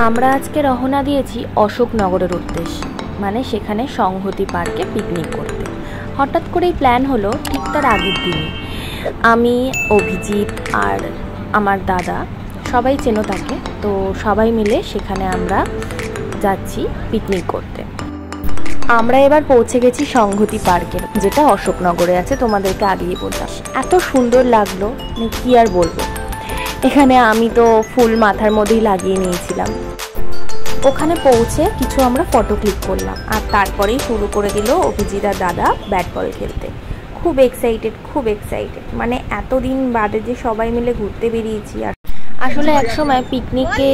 আমরা আজকে রওনা দিয়েছি অশোকনগরের উদ্দেশ্যে, মানে সেখানে সংহতি পার্কে পিকনিক করতে। হঠাৎ করেই প্ল্যান হলো ঠিক তার আগের দিনই। আমি, অভিজিৎ আর আমার দাদা, সবাই চেনো তাকে, তো সবাই মিলে সেখানে আমরা যাচ্ছি পিকনিক করতে। আমরা এবার পৌঁছে গেছি সংহতি পার্কে, যেটা অশোকনগরে আছে। তোমাদেরকে আগেই বললাম, এত সুন্দর লাগলো, কি আর বলবো। এখানে আমি তো ফুল মাথার মধ্যেই লাগিয়ে নিয়েছিলাম। ওখানে পৌঁছে কিছু আমরা ফটো ক্লিক করলাম, আর তারপরেই শুরু করে দিল অভিজিৎ আর দাদা ব্যাট বল খেলতে। খুব এক্সাইটেড, মানে এতদিন বাদে যে সবাই মিলে ঘুরতে বেরিয়েছি। আর আসলে একসময় পিকনিকে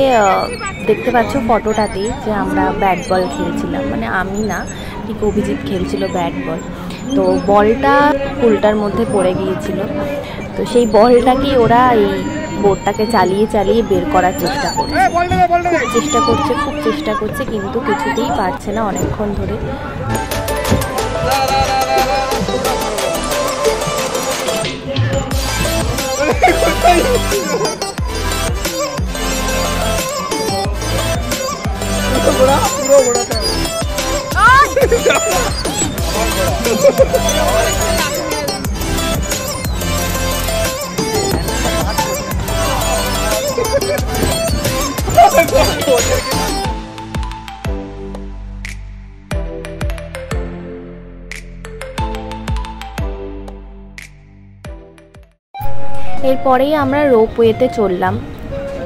দেখতে পাচ্ছ ফটোটাতেই যে আমরা ব্যাট বল খেলছিলাম, মানে আমি না, ঠিক অভিজিৎ খেলছিল ব্যাট বল। তো বলটা পুলটার মধ্যে পড়ে গিয়েছিল, তো সেই বলটাকে ওরা এই বোটটাকে চালিয়ে চালিয়ে বের করার চেষ্টা করছে, কিন্তু কিছুতেই পারছে না অনেকক্ষণ ধরে। এরপরেই আমরা রোপওয়েতে চললাম।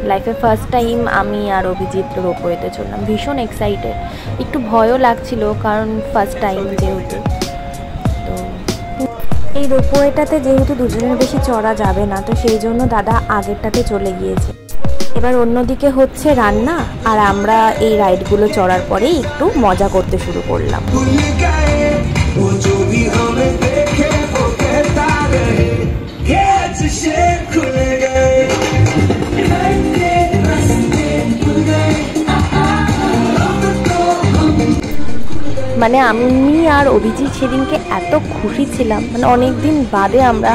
লাইফে ফার্স্ট টাইম আমি আর অভিজিৎ রোপওয়েতে চললাম। ভীষণ এক্সাইটেড, একটু ভয়ও লাগছিল কারণ ফার্স্ট টাইম যেহেতু। তো এই রোপওয়েটাতে যেহেতু দুজনের বেশি চড়া যাবে না, তো সেই জন্য দাদা আগেরটাতে চলে গিয়েছে। এবার অন্যদিকে হচ্ছে রান্না, আর আমরা এই রাইডগুলো চড়ার পরেই একটু মজা করতে শুরু করলাম। মানে আমি আর অভিজিৎ সেদিনকে এত খুশি ছিলাম, মানে অনেকদিন বাদে আমরা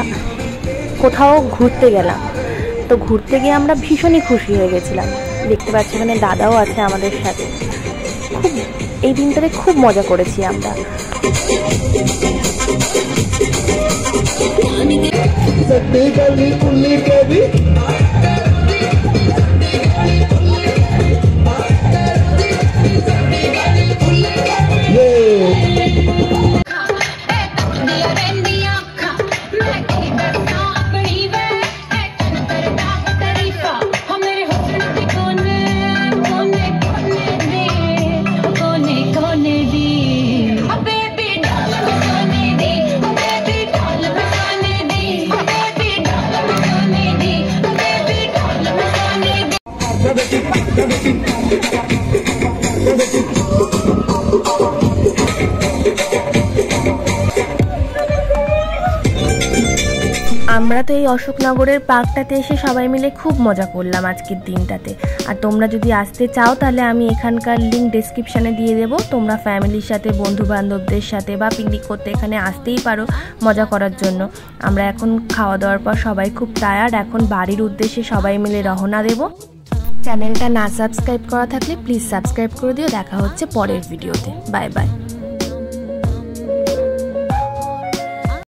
কোথাও ঘুরতে গেলাম। তো ঘুরতে গিয়ে আমরা ভীষণই খুশি হয়ে গেছিলাম। দেখতে পাচ্ছি মানে দাদাও আছে আমাদের সাথে। খুব এই দিনটাতে খুব মজা করেছি আমরা। আমরা তো এই অশোকনগরের পার্কটাতে এসে সবাই মিলে খুব মজা করলাম আজকের দিনটাতে। আর তোমরা যদি আসতে চাও তাহলে আমি এখানকার লিঙ্ক ডেসক্রিপশানে দিয়ে দেবো। তোমরা ফ্যামিলির সাথে, বন্ধু বান্ধবদের সাথে বা পিকনিক করতে এখানে আসতেই পারো মজা করার জন্য। আমরা এখন খাওয়া দাওয়ার পর সবাই খুব টায়ার্ড, এখন বাড়ির উদ্দেশ্যে সবাই মিলে রওনা দেব। চ্যানেলটা না সাবস্ক্রাইব করা থাকলে প্লিজ সাবস্ক্রাইব করে দিও। দেখা হচ্ছে পরের ভিডিওতে। Bye bye.